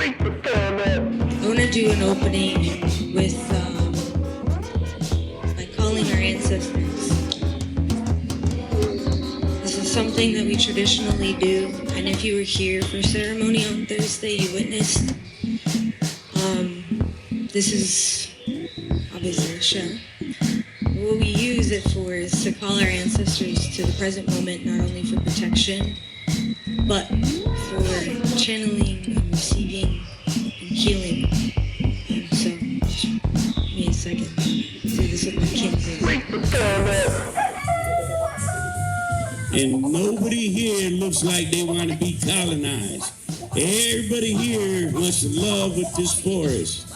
I want to do an opening with by calling our ancestors. This is something that we traditionally do, and if you were here for ceremony on Thursday, you witnessed. This is obviously a show. What we use it for is to call our ancestors to the present moment, not only for protection, but for channeling and receiving and healing. So, just give me a second. Do this with my Kinsey. And nobody here looks like they want to be colonized. Everybody here wants to love with this forest,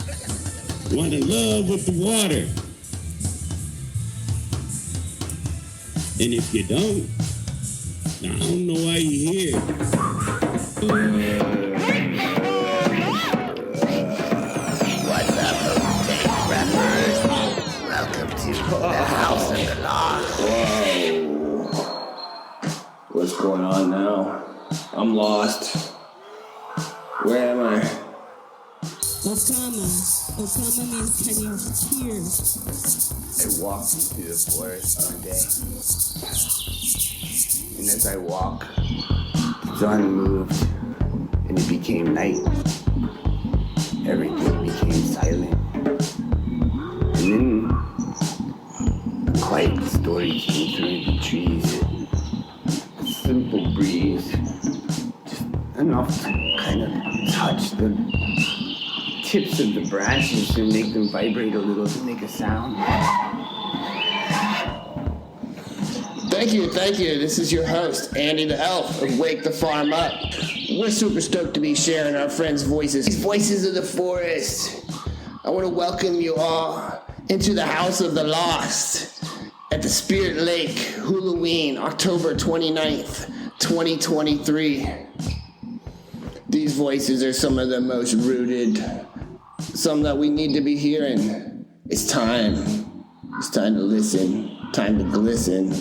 want to love with the water. And if you don't, I don't know why you're here. What's up, rappers? Welcome to the House of the Lost. Whoa. What's going on now? I'm lost. Where am I? Otama means can you hear? I walked into the forest one day, and as I walked, the sun moved, and it became night. Everything became silent, and then a quiet story came through the trees. A simple breeze, just enough to kind of touch the tips of the branches and make them vibrate a little to make a sound. Thank you. This is your host, Andy the Elf of Wake the Farm Up. We're super stoked to be sharing our friends' voices. These voices of the forest. I want to welcome you all into the House of the Lost at the Spirit Lake, Hulaween, October 29th, 2023. These voices are some of the most rooted, some that we need to be hearing. It's time. It's time to listen. Time to glisten.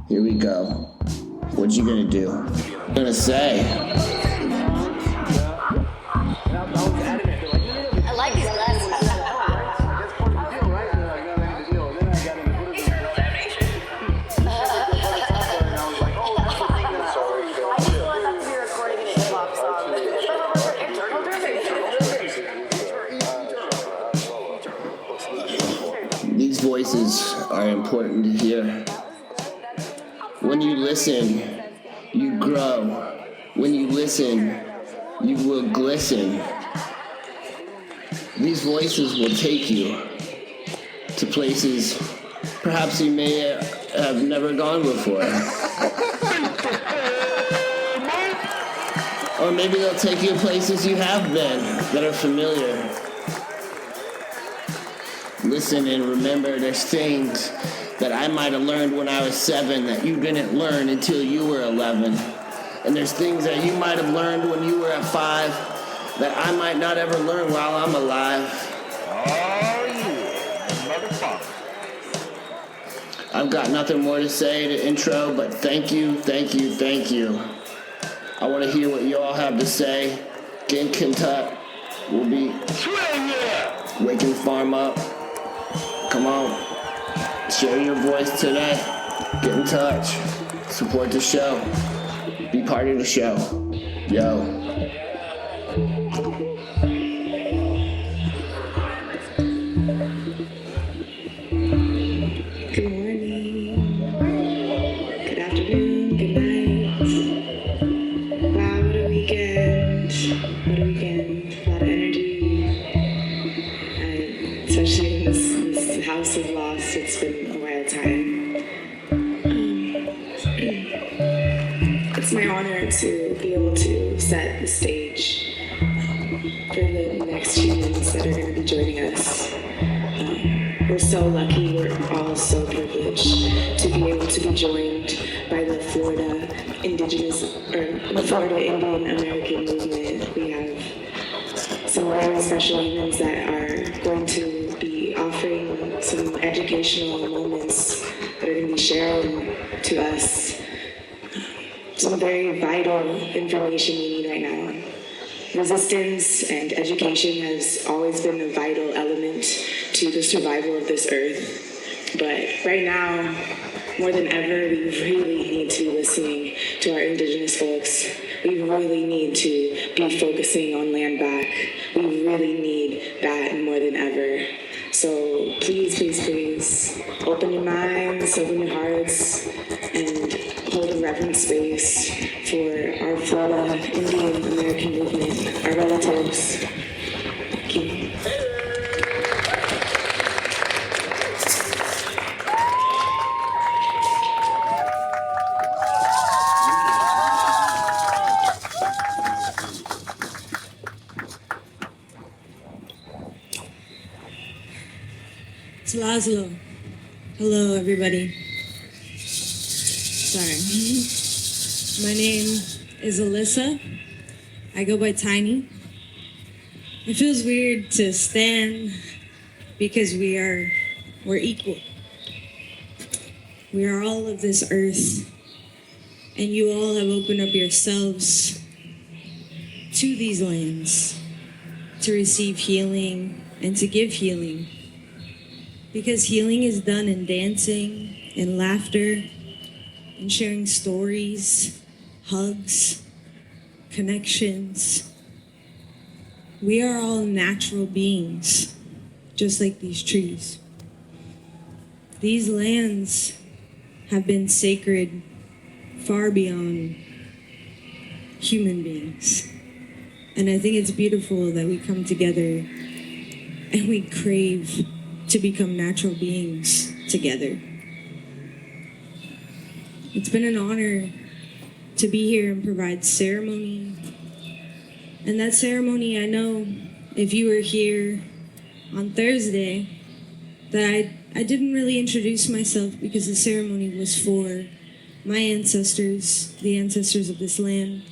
Here we go. What you gonna do? I'm gonna say. I like these glasses. These voices are important to hear. When you listen, you grow. When you listen, you will glisten. These voices will take you to places perhaps you may have never gone before. Or maybe they'll take you places you have been that are familiar. Listen and remember, there's things that I might have learned when I was 7 that you didn't learn until you were 11. And there's things that you might have learned when you were at 5 that I might not ever learn while I'm alive. Oh, yeah, motherfucker. I've got nothing more to say to intro, but thank you. I want to hear what you all have to say. Get in contact. We'll be waking farm up. Come on. Share your voice today. Get in touch. Support the show. Be part of the show. Yo. Good morning. Good afternoon. Good night. Wow, what a weekend. A lot of energy. Especially in this house of lost, it's been a wild time. It's my honor to be able to set the stage for the next humans that are going to be joining us. We're so lucky, we're all so privileged to be able to be joined by the Florida Indian American movement. We have some very special humans that are going to be offering some educational moments that are going to be sharing to us some very vital information we need right now. resistance and education has always been a vital element to the survival of this earth. But right now, more than ever, we really need to be listening to our indigenous folks. We really need to be focusing on land back. We really need that more than ever. So please, please, please, open your minds, open your hearts, and hold a reverent space for our Florida Indian American movement, our relatives. Thank you. It's Laszlo. Hello, everybody. Sorry. My name is Alyssa. I go by Tani. It feels weird to stand because we're equal. We are all of this earth, and you all have opened up yourselves to these lands to receive healing and to give healing. Because healing is done in dancing and laughter and sharing stories, hugs, connections. We are all natural beings, just like these trees. These lands have been sacred far beyond human beings. And I think it's beautiful that we come together and we crave to become natural beings together. It's been an honor to be here and provide ceremony. And that ceremony, I know if you were here on Thursday, that I didn't really introduce myself because the ceremony was for my ancestors, the ancestors of this land.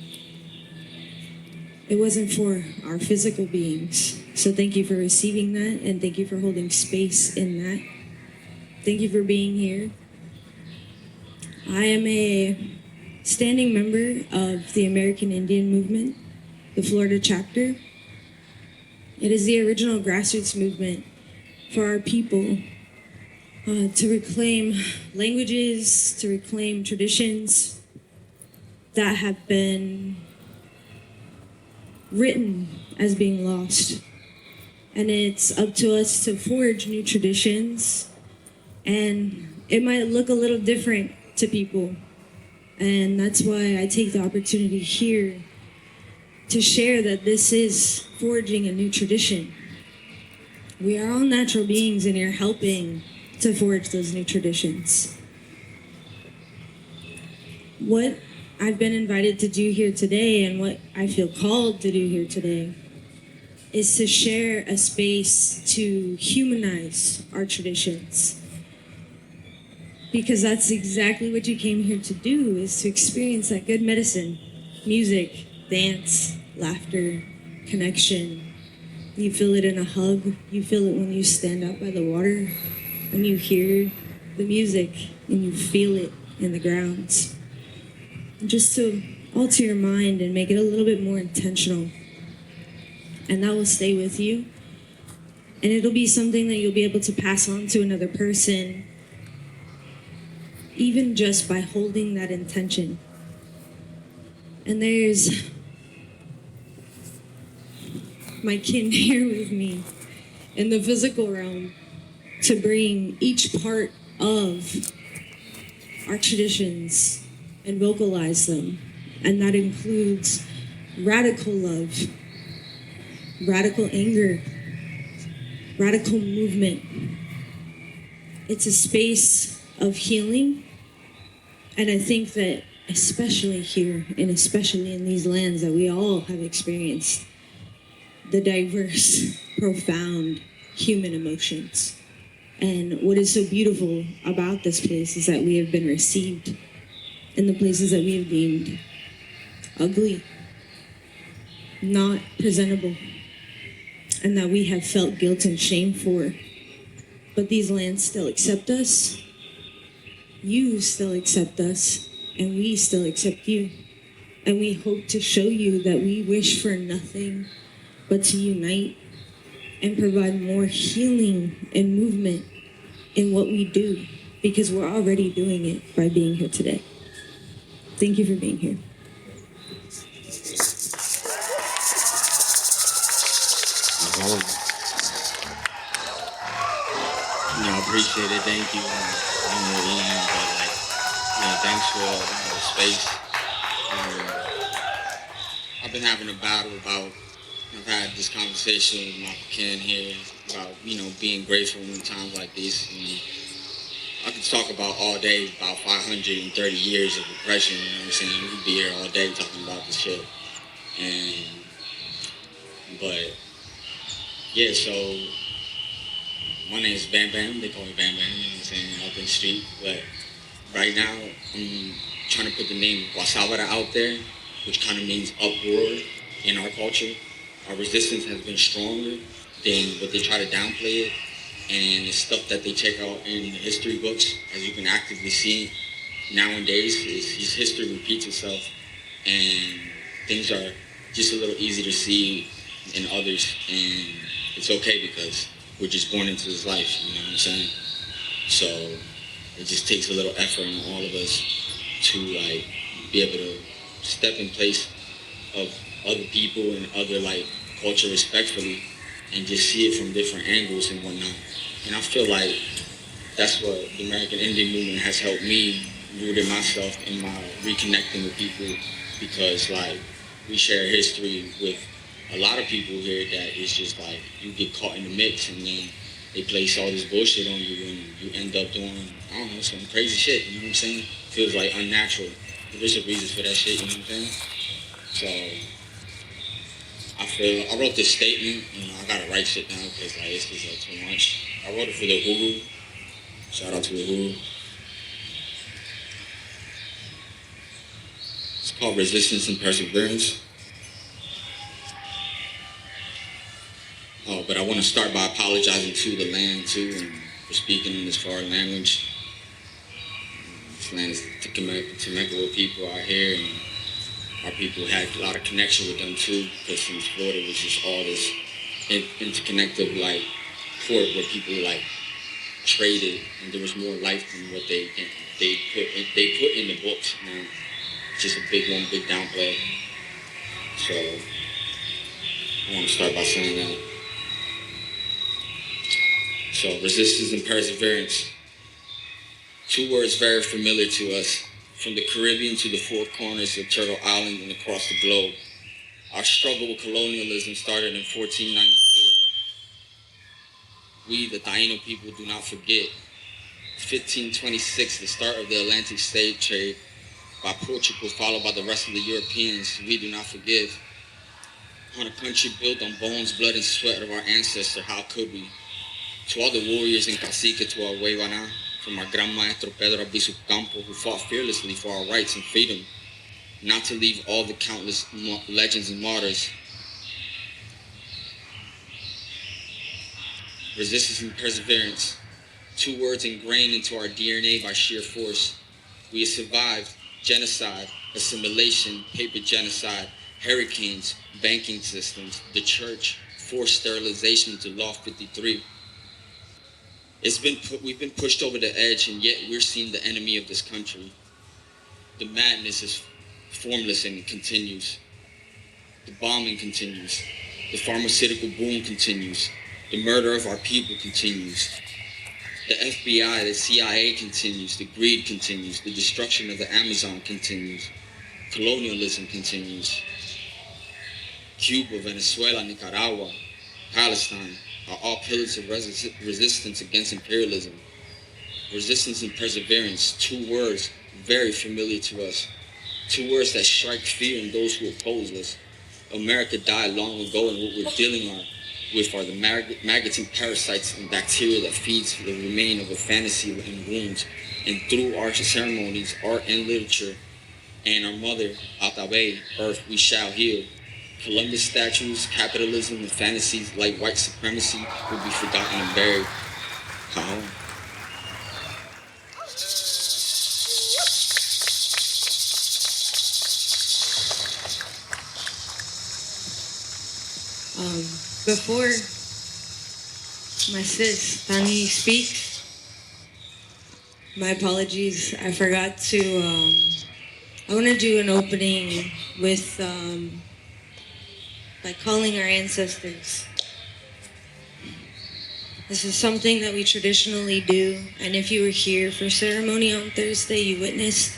It wasn't for our physical beings. So thank you for receiving that, and thank you for holding space in that. Thank you for being here. I am a standing member of the American Indian Movement, the Florida chapter. It is the original grassroots movement for our people to reclaim languages, to reclaim traditions that have been written as being lost. And it's up to us to forge new traditions. And it might look a little different to people. And that's why I take the opportunity here to share that this is forging a new tradition. We are all natural beings and you're helping to forge those new traditions. What I've been invited to do here today and what I feel called to do here today is to share a space to humanize our traditions. Because that's exactly what you came here to do, is to experience that good medicine. Music, dance, laughter, connection. You feel it in a hug. You feel it when you stand up by the water, when you hear the music and you feel it in the grounds. Just to alter your mind and make it a little bit more intentional. And that will stay with you. And it'll be something that you'll be able to pass on to another person, even just by holding that intention. And there's my kin here with me in the physical realm to bring each part of our traditions and vocalize them. And that includes radical love, radical anger, radical movement. It's a space of healing. And I think that especially here, and especially in these lands that we all have experienced, the diverse, profound human emotions. And what is so beautiful about this place is that we have been received in the places that we have deemed ugly, not presentable, and that we have felt guilt and shame for. But these lands still accept us, you still accept us, and we still accept you. And we hope to show you that we wish for nothing but to unite and provide more healing and movement in what we do, because we're already doing it by being here today. Thank you for being here. I appreciate it. Thank you. Thanks for the space. I've been having a battle about. I've had this conversation with my kin here about being grateful in times like this. And I could talk about all day about 530 years of oppression. You know what I'm saying? We could be here all day talking about this shit. But yeah, so my name is BamBam. They call me BamBam. You know what I'm saying? Up in the street, but right now I'm trying to put the name Wasabara out there, which kind of means uproar in our culture. Our resistance has been stronger than what they try to downplay it, and it's stuff that they check out in the history books, as you can actively see nowadays. History repeats itself, and things are just a little easy to see in others, and it's okay because we're just born into this life, you know what I'm saying? So it just takes a little effort on all of us to be able to step in place of other people and other culture respectfully and just see it from different angles and whatnot. And I feel like that's what the American Indian movement has helped me rooted myself in my reconnecting with people, because we share history with a lot of people here that is just you get caught in the mix and then they place all this bullshit on you and you end up doing, I don't know, some crazy shit, you know what I'm saying? Feels unnatural. But there's a reason for that shit, you know what I'm saying? So I wrote this statement, I gotta write shit down because it's just too much. I wrote it for the Hulu. Shout out to the Hulu. It's called Resistance and Perseverance. But I want to start by apologizing to the land too, and for speaking in this foreign language. This land is Temecula people out here, and our people had a lot of connection with them too, because since Florida was just all this interconnected port where people traded, and there was more life than what they put in the books. It's just a big downplay. So I want to start by saying that. So resistance and perseverance. Two words very familiar to us. From the Caribbean to the four corners of Turtle Island and across the globe. Our struggle with colonialism started in 1492. We, the Taino people, do not forget. 1526, the start of the Atlantic slave trade by Portugal, followed by the rest of the Europeans. We do not forgive. On a country built on bones, blood, and sweat of our ancestors, how could we? To all the warriors in Cacique, to our Huevana, from our Gran Maestro Pedro Abisu Campo, who fought fearlessly for our rights and freedom, not to leave all the countless legends and martyrs. Resistance and perseverance, two words ingrained into our DNA by sheer force. We have survived genocide, assimilation, paper genocide, hurricanes, banking systems, the church, forced sterilization to Law 53. We've been pushed over the edge, and yet we're seen the enemy of this country. The madness is formless and it continues. The bombing continues. The pharmaceutical boom continues. The murder of our people continues. The FBI, the CIA continues. The greed continues. The destruction of the Amazon continues. Colonialism continues. Cuba, Venezuela, Nicaragua, Palestine are all pillars of resistance against imperialism. Resistance and perseverance, two words very familiar to us. Two words that strike fear in those who oppose us. America died long ago, and what we're dealing with are the maggots and parasites and bacteria that feeds the remain of a fantasy and wounds. And through our ceremonies, art and literature, and our mother, Atabe, Earth, we shall heal. Columbus statues, capitalism, and fantasies like white supremacy will be forgotten and buried. How? Before my sis, Tani, speaks, my apologies. I forgot to, I want to do an opening with, by calling our ancestors. This is something that we traditionally do, and if you were here for ceremony on Thursday, you witnessed.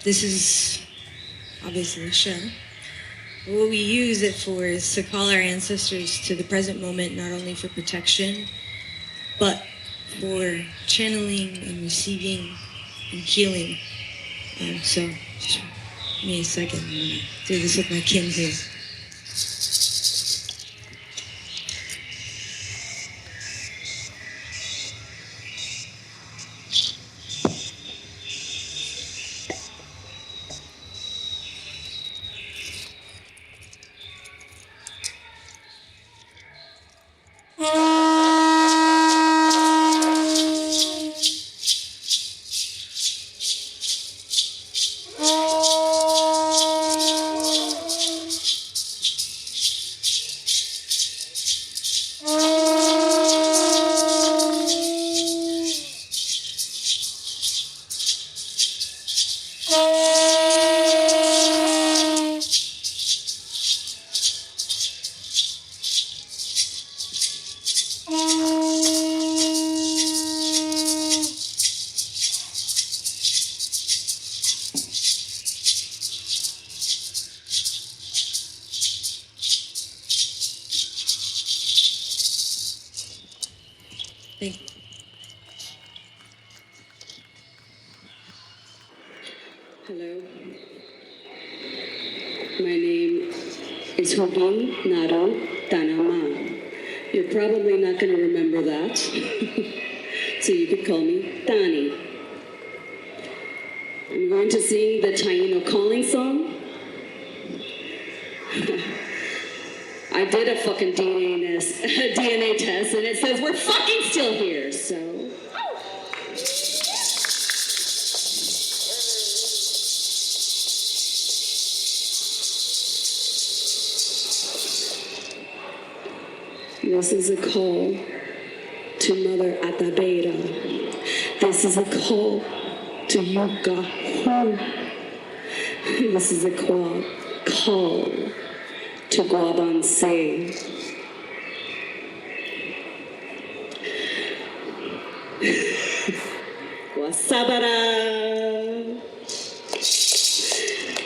This is obviously a show. What we use it for is to call our ancestors to the present moment, not only for protection, but for channeling and receiving and healing. So, just give me a second. I'm gonna do this with my Kinsey. Thank you. Hello. My name is Hobin'naru Tanama. You're probably not going to remember that. So you could call me Tani. I'm going to sing the Taino calling song. I did a fucking DNA test, and it says we're fucking still here, so. This is a call to Mother Atabeira. This is a call to Yuga. This is a call to Guabanse. Wasabara.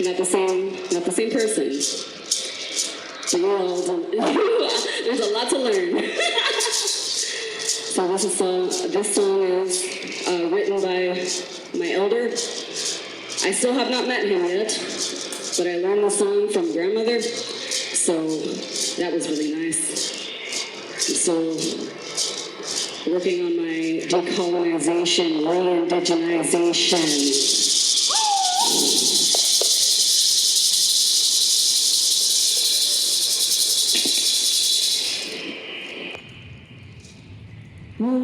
Not the same person. So you're all done. There's a lot to learn. So this song is written by my elder. I still have not met him yet, but I learned the song from grandmother, so that was really nice. So working on my decolonization, re-indigenization. Oh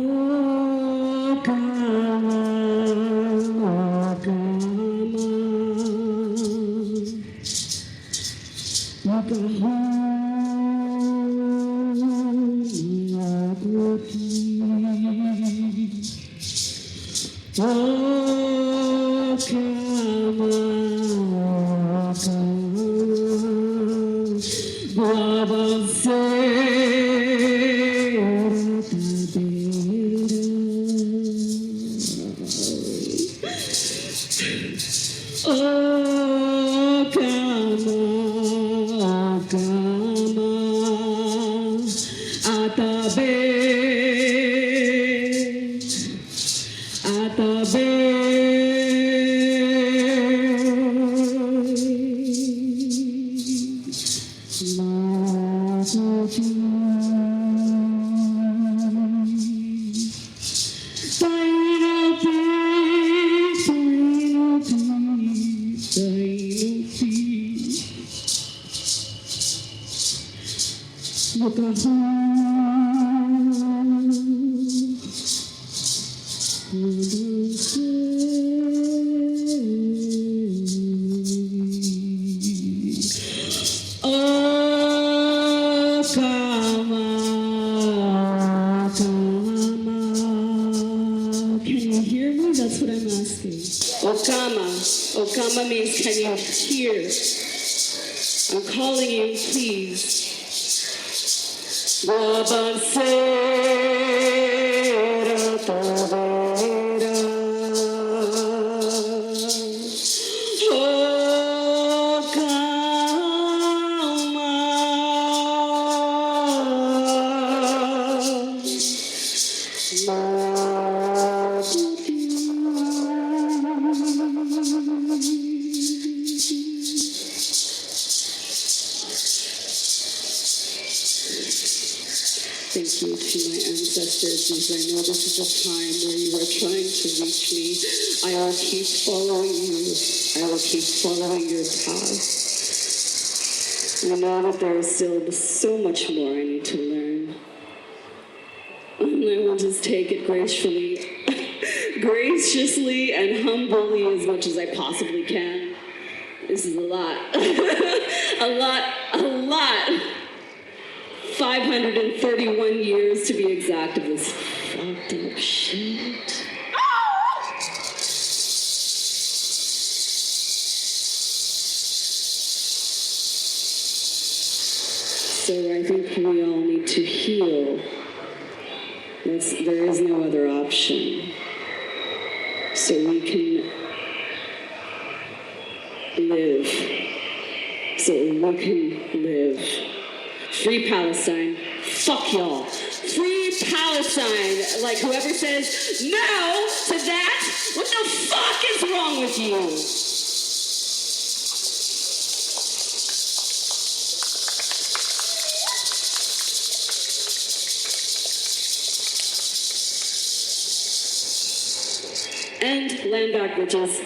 Okama means can you hear? I'm calling you, please. Thank you to my ancestors, as I know this is a time where you are trying to reach me. I will keep following you. I will keep following your path. I know that there is still so much more I need to learn. And I will just take it gracefully, graciously and humbly as much as I possibly can. This is a lot. a lot. 531 years to be exact of this fucked up shit. So I think we all need to heal. There is no other option. So we can live. Free Palestine. Fuck y'all. Free Palestine. Like whoever says no to that, what the fuck is wrong with you? And land back, bitches.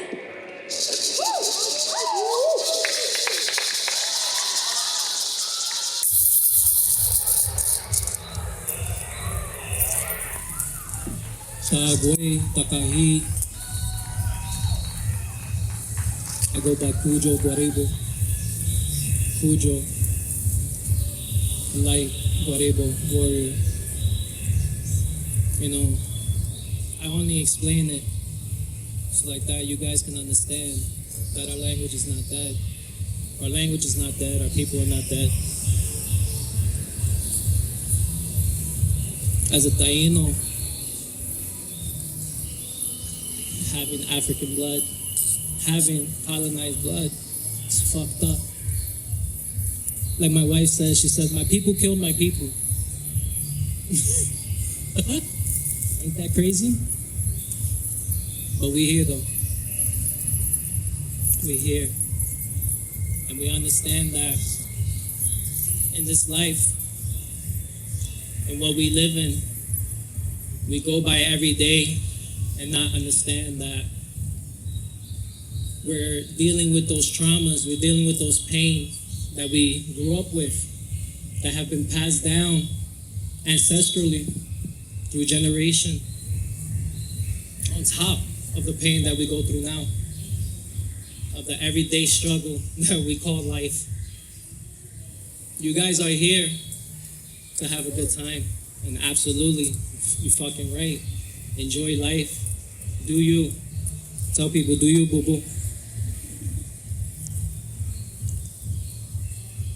Sagway, Takahi. I go by Cujo, Guaribo. Cujo. Light, Guaribo, warrior. You know, I only explain it so like that you guys can understand that our language is not dead. Our language is not dead, our people are not dead. As a Taino, having African blood, having colonized blood, it's fucked up. Like my wife says, she said, my people killed my people. Ain't that crazy? But we're here though. We're here. And we understand that in this life, and what we live in, we go by every day and not understand that we're dealing with those traumas, we're dealing with those pains that we grew up with, that have been passed down ancestrally through generation, on top of the pain that we go through now, of the everyday struggle that we call life. You guys are here to have a good time, and absolutely, you're fucking right. Enjoy life. Do you. Tell people, do you, boo-boo.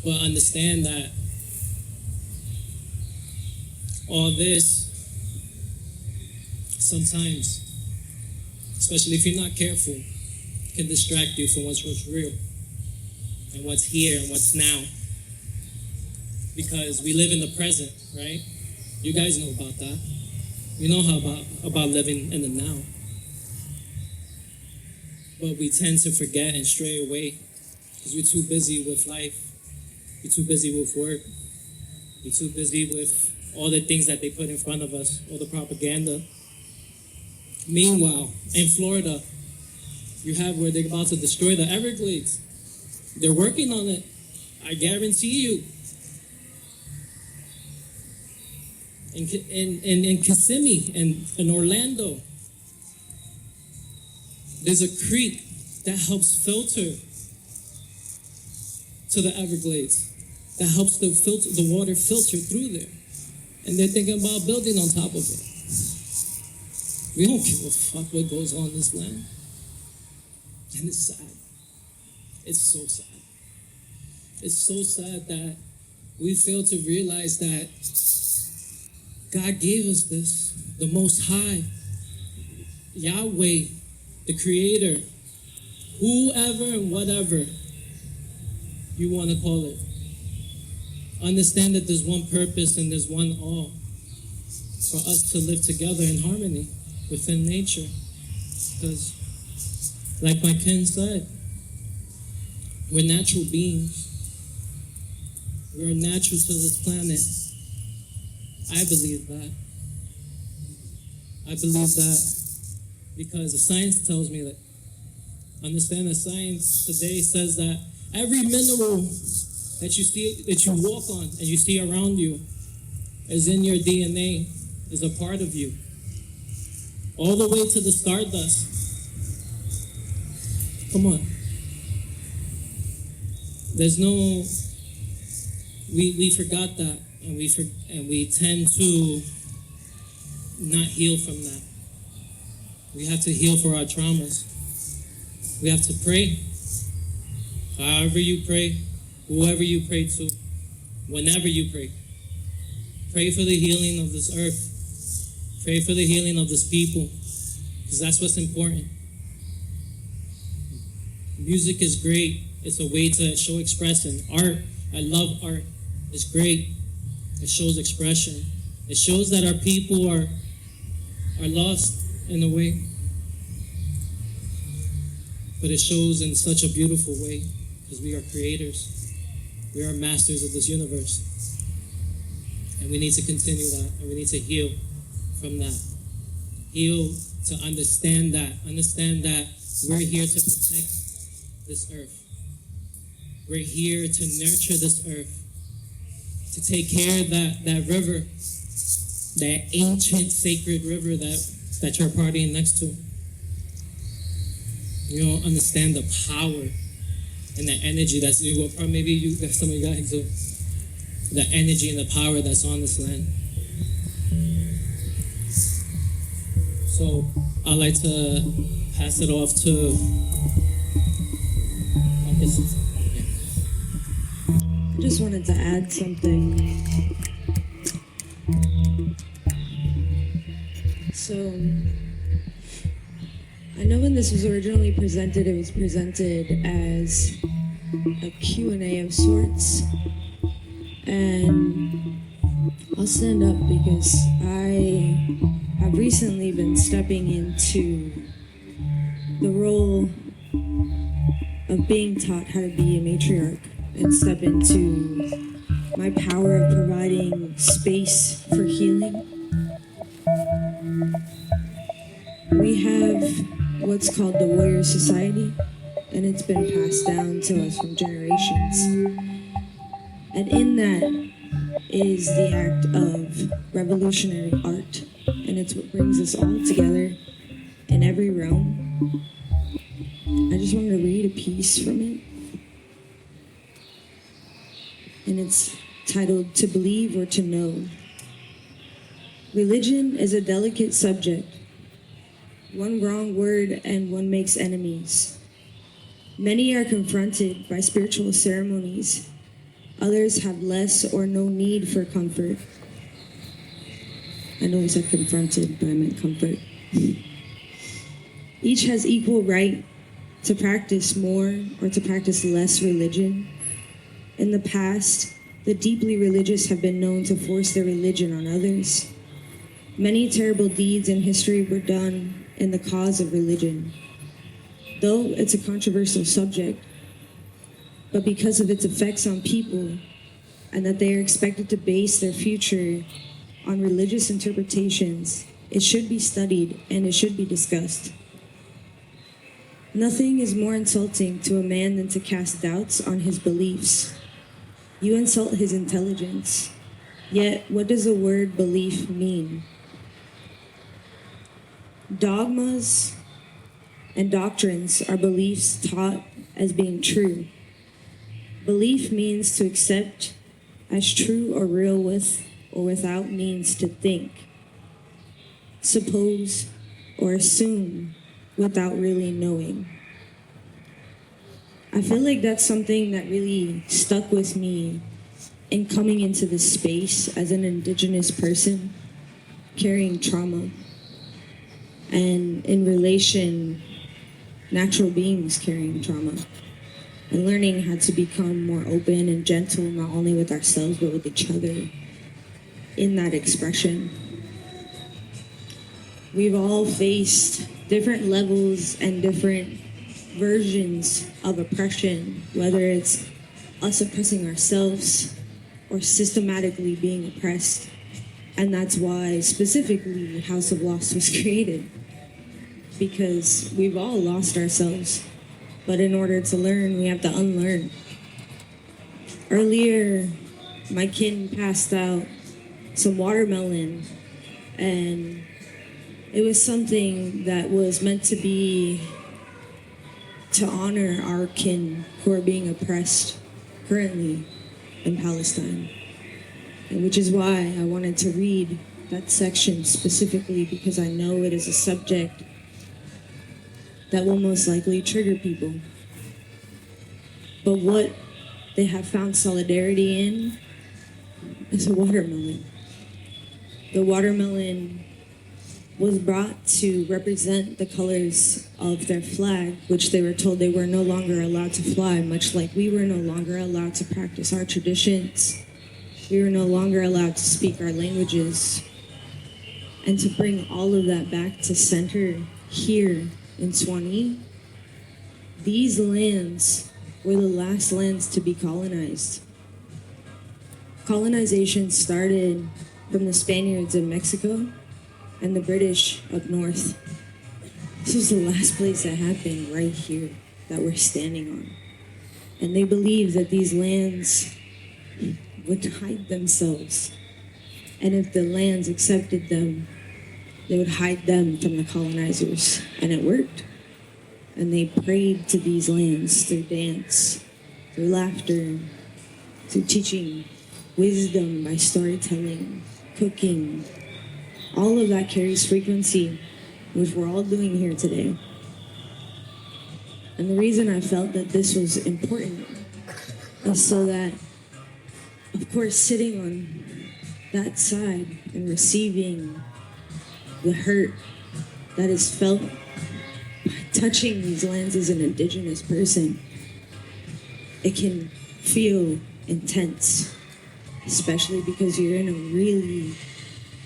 But understand that all this, sometimes, especially if you're not careful, can distract you from what's real and what's here and what's now. Because we live in the present, right? You guys know about that. You know how about living in the now. But we tend to forget and stray away because we're too busy with life. We're too busy with work. We're too busy with all the things that they put in front of us, all the propaganda. Meanwhile, in Florida, you have where they're about to destroy the Everglades. They're working on it. I guarantee you. In Kissimmee and in Orlando, there's a creek that helps filter to the Everglades, that helps the water filter through there. And they're thinking about building on top of it. We don't give a fuck what goes on in this land. And it's sad. It's so sad. It's so sad that we fail to realize that God gave us this, the Most High, Yahweh, the Creator, whoever and whatever you want to call it. Understand that there's one purpose and there's one all for us to live together in harmony within nature. Because, like my kin said, we're natural beings. We're natural to this planet. I believe that. I believe that because the science tells me that. Understand that science today says that every mineral that you see, that you walk on and you see around you is in your DNA, is a part of you. All the way to the stardust. Come on. There's no, we forgot that, and we tend to not heal from that. We have to heal for our traumas. We have to pray. However you pray, whoever you pray to, whenever you pray. Pray for the healing of this earth. Pray for the healing of this people, because that's what's important. Music is great. It's a way to show expression. Art, I love art. It's great. It shows expression. It shows that our people are lost in a way. But it shows in such a beautiful way, because we are creators. We are masters of this universe. And we need to continue that, and we need to heal from that. Heal to understand that. Understand that we're here to protect this earth. We're here to nurture this earth, to take care of that river, that ancient sacred river that you're partying next to. You don't understand the power and the energy that's, well, maybe some of you guys do, the energy and the power that's on this land. So I'd like to pass it off to Alyssa. I just wanted to add something. So, I know when this was originally presented, it was presented as a Q&A of sorts. And I'll stand up because I have recently been stepping into the role of being taught how to be a matriarch and step into my power of providing space for healing. We have what's called the Warrior Society, and it's been passed down to us from generations. And in that is the act of revolutionary art, and it's what brings us all together in every realm. I just wanted to read a piece from it, and it's titled "To Believe or to Know." Religion is a delicate subject. One wrong word and one makes enemies. Many are confronted by spiritual ceremonies. Others have less or no need for comfort. I know I said confronted, but I meant comfort. Each has equal right to practice more or to practice less religion. In the past, the deeply religious have been known to force their religion on others. Many terrible deeds in history were done in the cause of religion. Though it's a controversial subject, but because of its effects on people and that they are expected to base their future on religious interpretations, it should be studied and it should be discussed. Nothing is more insulting to a man than to cast doubts on his beliefs. You insult his intelligence. Yet, what does the word belief mean? Dogmas and doctrines are beliefs taught as being true. Belief means to accept as true or real with or without means to think, suppose, or assume without really knowing. I feel like that's something that really stuck with me in coming into this space as an Indigenous person carrying trauma, and in relation, natural beings carrying trauma, and learning how to become more open and gentle, not only with ourselves, but with each other in that expression. We've all faced different levels and different versions of oppression, whether it's us oppressing ourselves or systematically being oppressed. And that's why specifically House of Lost was created, because we've all lost ourselves, but in order to learn, we have to unlearn. Earlier, my kin passed out some watermelon, and it was something that was meant to be to honor our kin who are being oppressed currently in Palestine. And which is why I wanted to read that section specifically, because I know it is a subject that will most likely trigger people. But what they have found solidarity in is a watermelon. The watermelon was brought to represent the colors of their flag, which they were told they were no longer allowed to fly, much like we were no longer allowed to practice our traditions. We were no longer allowed to speak our languages. And to bring all of that back to center here in Suwannee, these lands were the last lands to be colonized. Colonization started from the Spaniards in Mexico and the British up north. This was the last place that happened right here that we're standing on. And they believed that these lands would hide themselves. And if the lands accepted them, they would hide them from the colonizers. And it worked. And they prayed to these lands through dance, through laughter, through teaching wisdom by storytelling, cooking. All of that carries frequency, which we're all doing here today. And the reason I felt that this was important is so that, of course, sitting on that side and receiving the hurt that is felt by touching these lands as an Indigenous person, it can feel intense, especially because you're in a really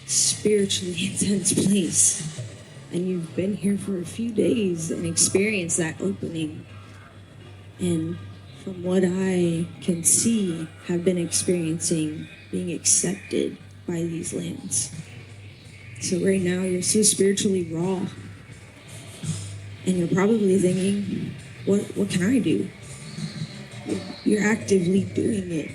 spiritually intense place and you've been here for a few days and experienced that opening, and from what I can see, have been experiencing being accepted by these lands. So right now you're so spiritually raw, and you're probably thinking, what can I do? You're actively doing it.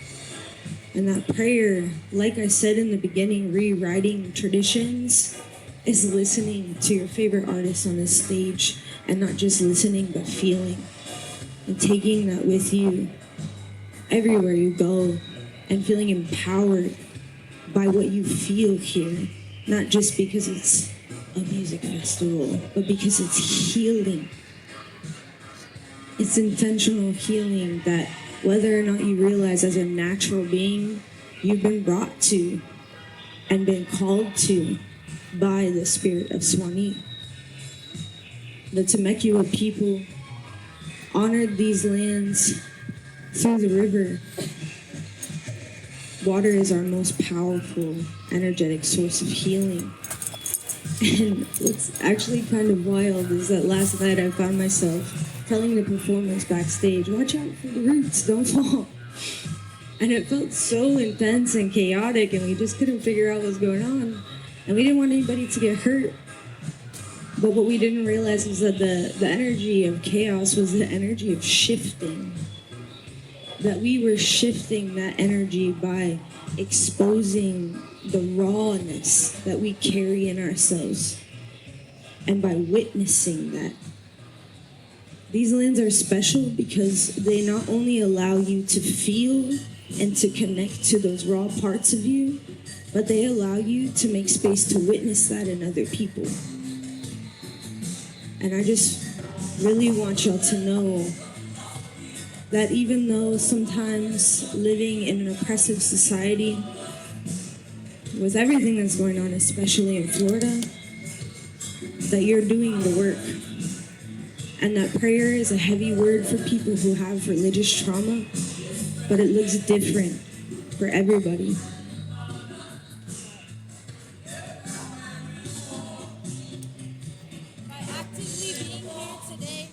And that prayer, like I said in the beginning, rewriting traditions, is listening to your favorite artists on this stage, and not just listening, but feeling, and taking that with you everywhere you go, and feeling empowered by what you feel here, not just because it's a music festival, but because it's healing. It's intentional healing that, whether or not you realize as a natural being, you've been brought to and been called to by the spirit of Suwannee. The Temecula people honored these lands through the river. Water is our most powerful, energetic source of healing. And what's actually kind of wild is that last night I found myself telling the performers backstage, watch out for the roots, don't fall. And it felt so intense and chaotic, and we just couldn't figure out what was going on. And we didn't want anybody to get hurt. But what we didn't realize was that the energy of chaos was the energy of shifting. That we were shifting that energy by exposing the rawness that we carry in ourselves, and by witnessing that. These lands are special because they not only allow you to feel and to connect to those raw parts of you, but they allow you to make space to witness that in other people. And I just really want y'all to know that even though sometimes living in an oppressive society, with everything that's going on, especially in Florida, that you're doing the work. And that prayer is a heavy word for people who have religious trauma, but it looks different for everybody. By actively being here today,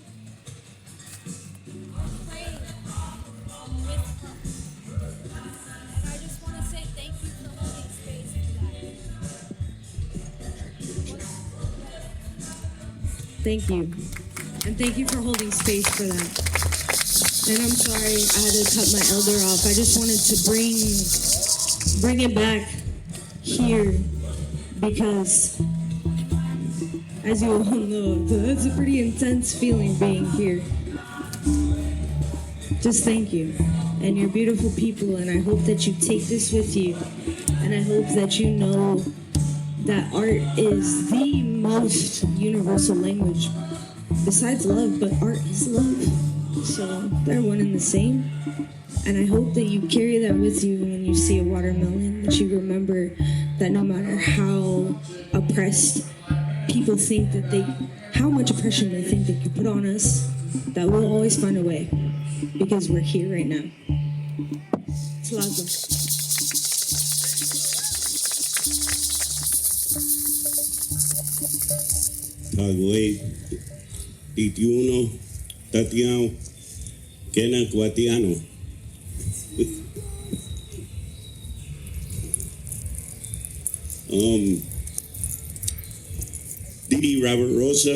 I'm praying with her. And I just want to say thank you for holding space for that. Thank you. And thank you for holding space for that. And I'm sorry I had to cut my elder off. I just wanted to bring it back here because, as you all know, it's a pretty intense feeling being here. Just thank you. And you're beautiful people, and I hope that you take this with you. And I hope that you know that art is the most universal language. Besides love, but art is love. So they're one and the same. And I hope that you carry that with you when you see a watermelon, that you remember that no matter how oppressed people think how much oppression they think they can put on us, that we'll always find a way because we're here right now. Slaza. Tagway, Titiuno, Tatiao, Kena Guatiano. Didi Robert Rossa,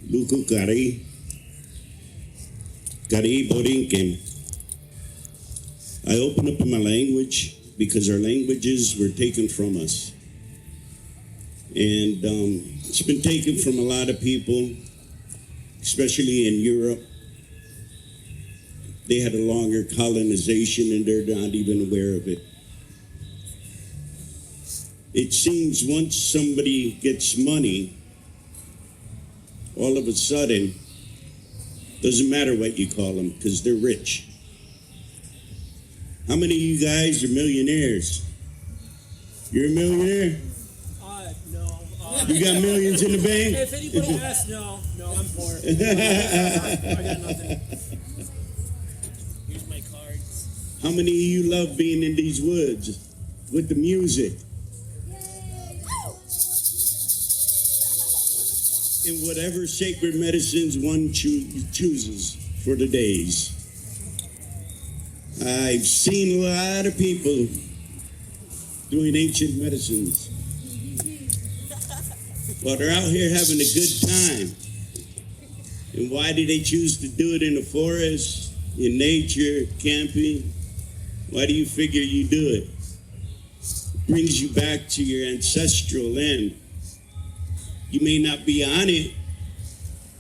Luku Kari Borinken. I open up in my language because our languages were taken from us. And it's been taken from a lot of people, especially in Europe. They had a longer colonization and they're not even aware of it. It seems once somebody gets money, all of a sudden, doesn't matter what you call them because they're rich. How many of you guys are millionaires? You're a millionaire? No. You got millions in the bank? If anybody asks, no, I'm poor. I got nothing. Here's my cards. How many of you love being in these woods with the music? In whatever sacred medicines one chooses for the days. I've seen a lot of people doing ancient medicines. But they're out here having a good time. And why do they choose to do it in the forest, in nature, camping? Why do you figure you do it? Brings you back to your ancestral land. You may not be on it,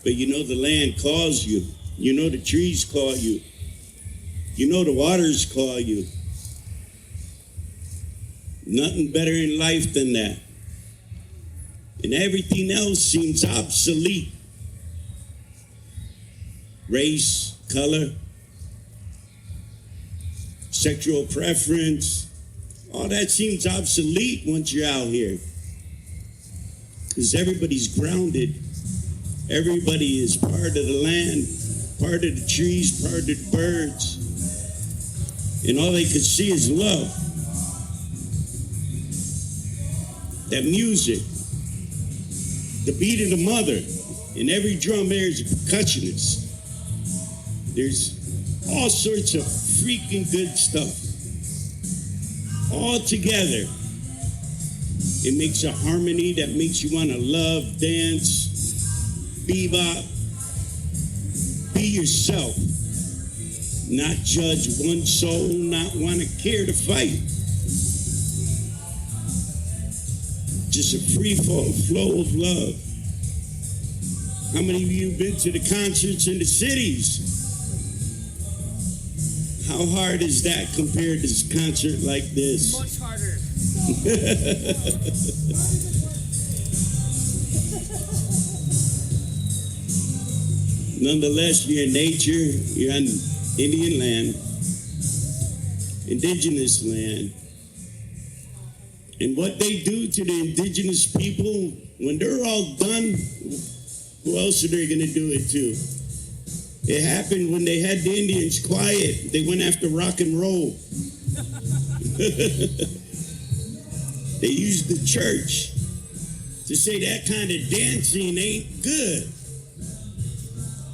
but you know the land calls you. You know the trees call you. You know the waters call you. Nothing better in life than that. And everything else seems obsolete. Race, color, sexual preference, all that seems obsolete once you're out here. Because everybody's grounded. Everybody is part of the land, part of the trees, part of the birds. And all they could see is love. That music, the beat of the mother, and every drum there is a percussionist. There's all sorts of freaking good stuff. All together. It makes a harmony that makes you want to love, dance, bebop. Be yourself. Not judge one soul, not want to care to fight. Just a free flow of love. How many of you have been to the concerts in the cities? How hard is that compared to a concert like this? Much harder. Nonetheless, you're in nature, you're on Indian land, indigenous land. And what they do to the indigenous people, when they're all done, who else are they going to do it to? It happened when they had the Indians quiet. They went after rock and roll. They used the church to say that kind of dancing ain't good.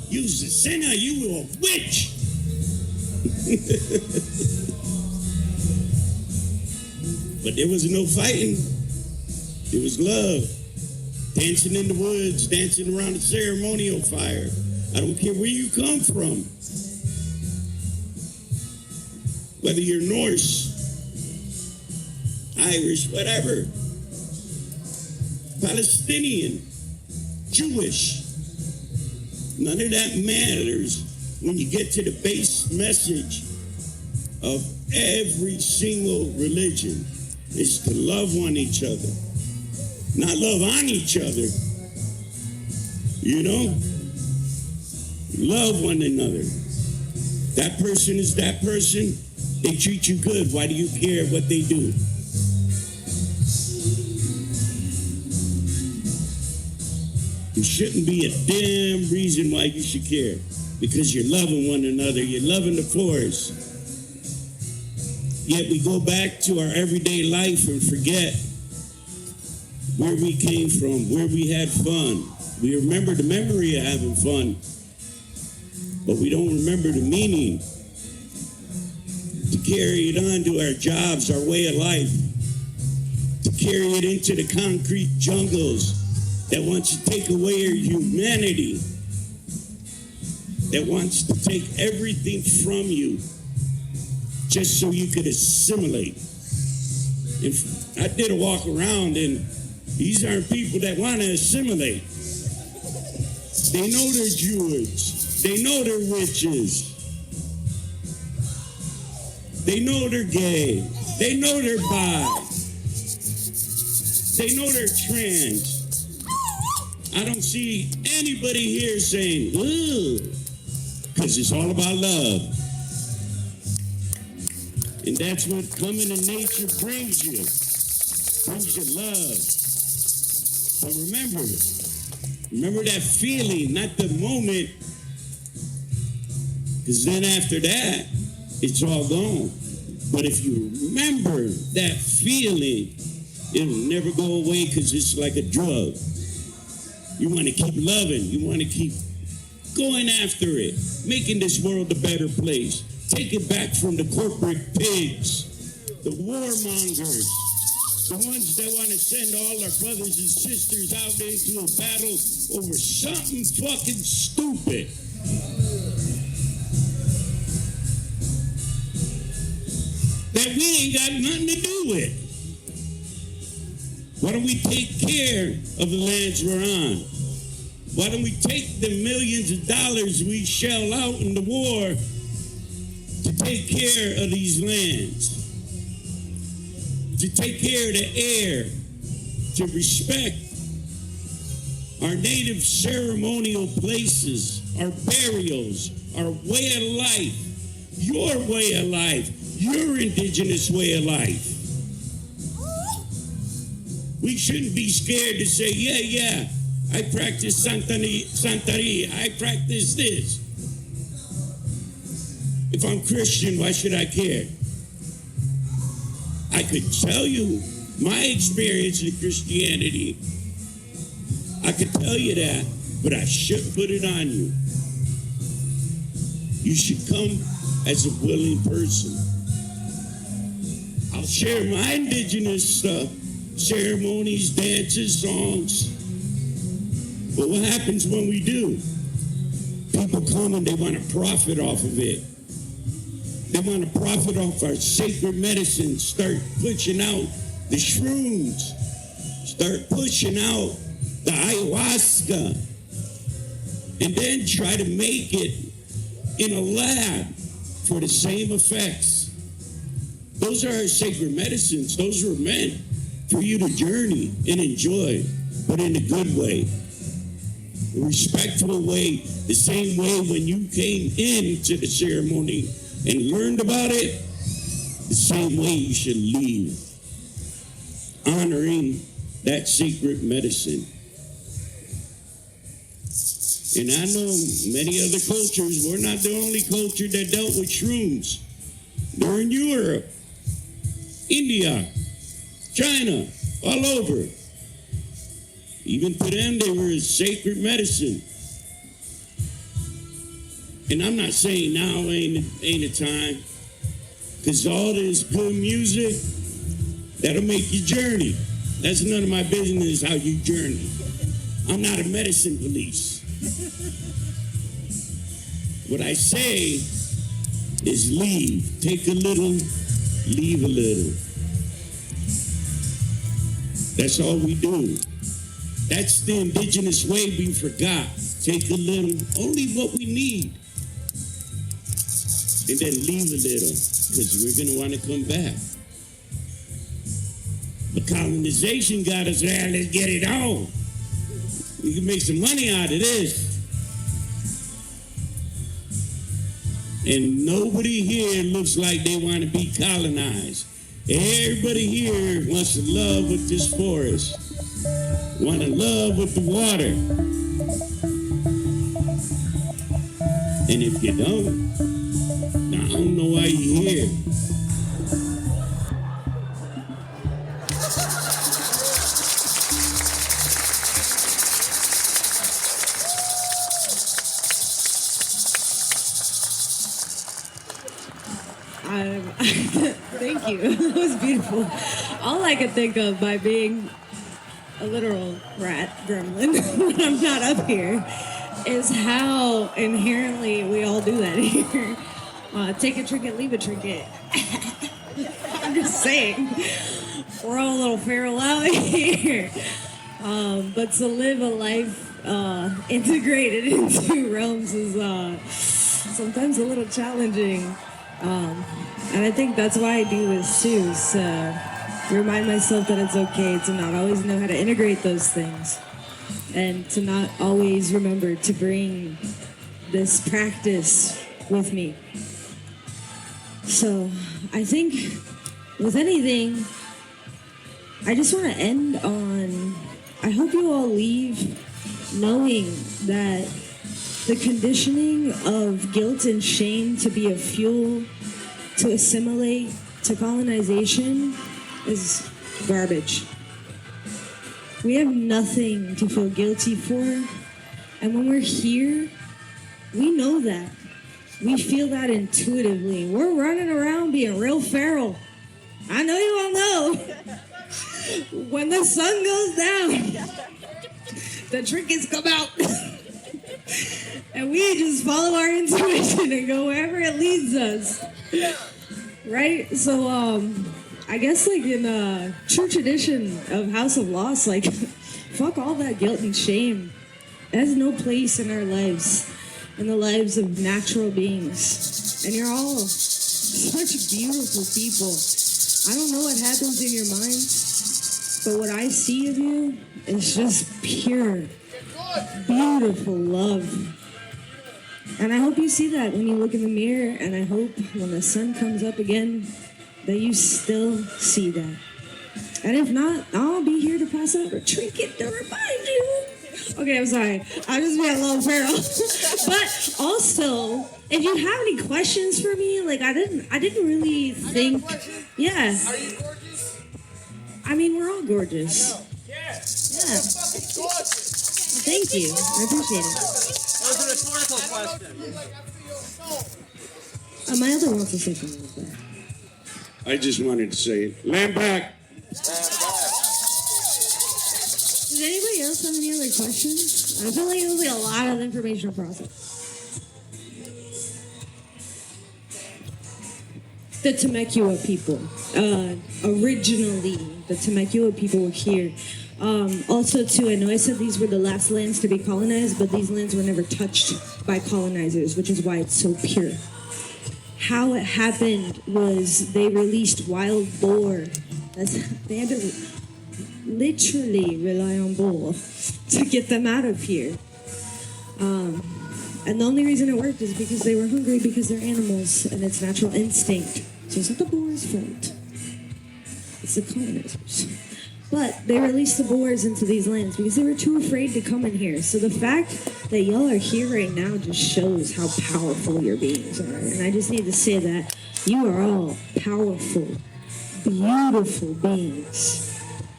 You's a sinner, you a witch. But there was no fighting. There was love. Dancing in the woods, dancing around the ceremonial fire. I don't care where you come from. Whether you're Norse, Irish, whatever. Palestinian, Jewish. None of that matters when you get to the base message of every single religion is to love each other. Not love on each other. You know? Love one another. That person is that person. They treat you good. Why do you care what they do? There shouldn't be a damn reason why you should care. Because you're loving one another. You're loving the forest. Yet we go back to our everyday life and forget where we came from, where we had fun. We remember the memory of having fun, but we don't remember the meaning. To carry it on to our jobs, our way of life. To carry it into the concrete jungles that wants to take away our humanity. That wants to take everything from you just so you could assimilate. If I did a walk around, and these aren't people that want to assimilate. They know they're Jewish. They know they're witches. They know they're gay. They know they're bi. They know they're trans. I don't see anybody here saying, ooh, because it's all about love. And that's what coming in nature brings you. Brings you love. But remember that feeling, not the moment. Because then after that, it's all gone. But if you remember that feeling, it'll never go away because it's like a drug. You want to keep loving. You want to keep going after it, making this world a better place. Take it back from the corporate pigs, the warmongers, the ones that want to send all our brothers and sisters out into a battle over something fucking stupid. That we ain't got nothing to do with. Why don't we take care of the lands we're on? Why don't we take the millions of dollars we shell out in the war to take care of these lands, to take care of the air, to respect our native ceremonial places, our burials, our way of life, your way of life, your indigenous way of life. We shouldn't be scared to say, yeah, I practice Santeria, I practice this. If I'm Christian, why should I care? I could tell you my experience in Christianity. I could tell you that, but I shouldn't put it on you. You should come as a willing person. I'll share my indigenous stuff, ceremonies, dances, songs. But what happens when we do? People come and they want to profit off of it. They want to profit off our sacred medicine, start pushing out the shrooms, start pushing out the ayahuasca, and then try to make it in a lab for the same effects. Those are our sacred medicines. Those were meant for you to journey and enjoy, but in a good way. a respectful way, the same way when you came into the ceremony and learned about it, the same way you should leave, honoring that sacred medicine. And I know many other cultures, we're not the only culture that dealt with shrooms. They're in Europe, India, China, all over. Even to them, they were sacred medicine. And I'm not saying now ain't a time, because all this good music, that'll make you journey. That's none of my business how you journey. I'm not a medicine police. What I say is leave. Take a little, leave a little. That's all we do. That's the indigenous way we forgot. Take a little, only what we need. And then leave a little, because we're going to want to come back. But colonization got us there. Let's get it on. We can make some money out of this. And nobody here looks like they want to be colonized. Everybody here wants to love with this forest. Want to love with the water. And if you don't, I don't know why you're here. Thank you. That was beautiful. All I could think of by being a literal rat gremlin when I'm not up here is how inherently we all do that here. Take a trinket, leave a trinket. I'm just saying. We're all a little feral out here. But to live a life integrated into realms is sometimes a little challenging. And I think that's why I do this too, is remind myself that it's okay to not always know how to integrate those things and to not always remember to bring this practice with me. So I think with anything, I just want to end on, I hope you all leave knowing that the conditioning of guilt and shame to be a fuel to assimilate to colonization is garbage. We have nothing to feel guilty for, and when we're here, we know that. We feel that intuitively. We're running around being real feral. I know you all know. When the sun goes down, the trinkets come out. And we just follow our intuition and go wherever it leads us. Right? So, I guess like in true tradition of House of Loss, like, fuck all that guilt and shame. It has no place in our lives, in the lives of natural beings. And you're all such beautiful people. I don't know what happens in your minds, but what I see of you is just pure, beautiful love. And I hope you see that when you look in the mirror, and I hope when the sun comes up again that you still see that. And if not, I'll be here to pass out a trinket to remind you. Okay, I'm sorry. I'll just be a little feral. But also, if you have any questions for me, like I didn't really think. Yeah. Are you gorgeous? I mean, we're all gorgeous. Yeah. Thank you. I appreciate it. That was a rhetorical question. My other wants to say something like that. I just wanted to say it. Land back. Does anybody else have any other questions? I feel like it'll be a lot of information to process. The Temecula people. Originally, the Temecula people were here. Also, too, I know I said these were the last lands to be colonized, but these lands were never touched by colonizers, which is why it's so pure. How it happened was they released wild boar. They had to literally rely on bull to get them out of here. And the only reason it worked is because they were hungry, because they're animals, and it's natural instinct. So it's not the boars' fault. It's the colonizers. But they released the boars into these lands because they were too afraid to come in here. So the fact that y'all are here right now just shows how powerful your beings are. And I just need to say that you are all powerful, beautiful beings.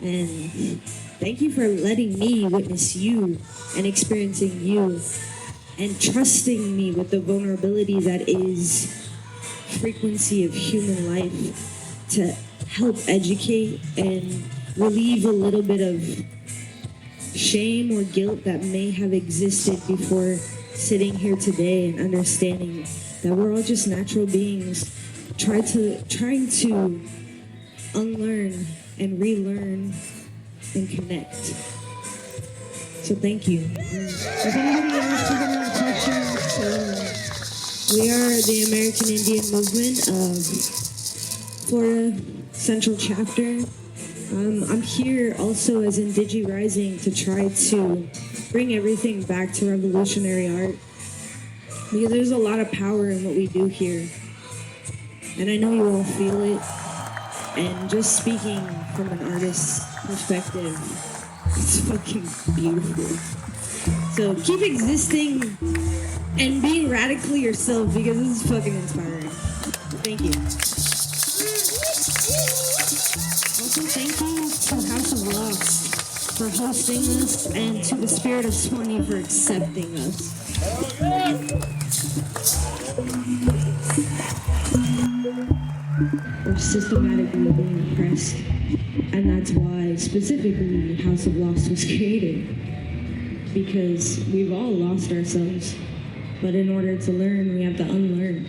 And thank you for letting me witness you and experiencing you and trusting me with the vulnerability that is frequency of human life to help educate and relieve a little bit of shame or guilt that may have existed before sitting here today and understanding that we're all just natural beings trying to unlearn and relearn and connect. So thank you. If anybody else has any questions, we are the American Indian Movement of Florida Central Chapter. I'm here also as Indigi Rising to try to bring everything back to revolutionary art, because there's a lot of power in what we do here. And I know you all feel it. And just speaking from an artist's perspective, it's fucking beautiful. So keep existing and being radically yourself, because this is fucking inspiring. Thank you. Also, thank you to House of Lost for hosting us, and to the Spirit of Suwanne for accepting us. We're systematically being oppressed, and that's why specifically House of Lost was created, because we've all lost ourselves, but in order to learn, we have to unlearn.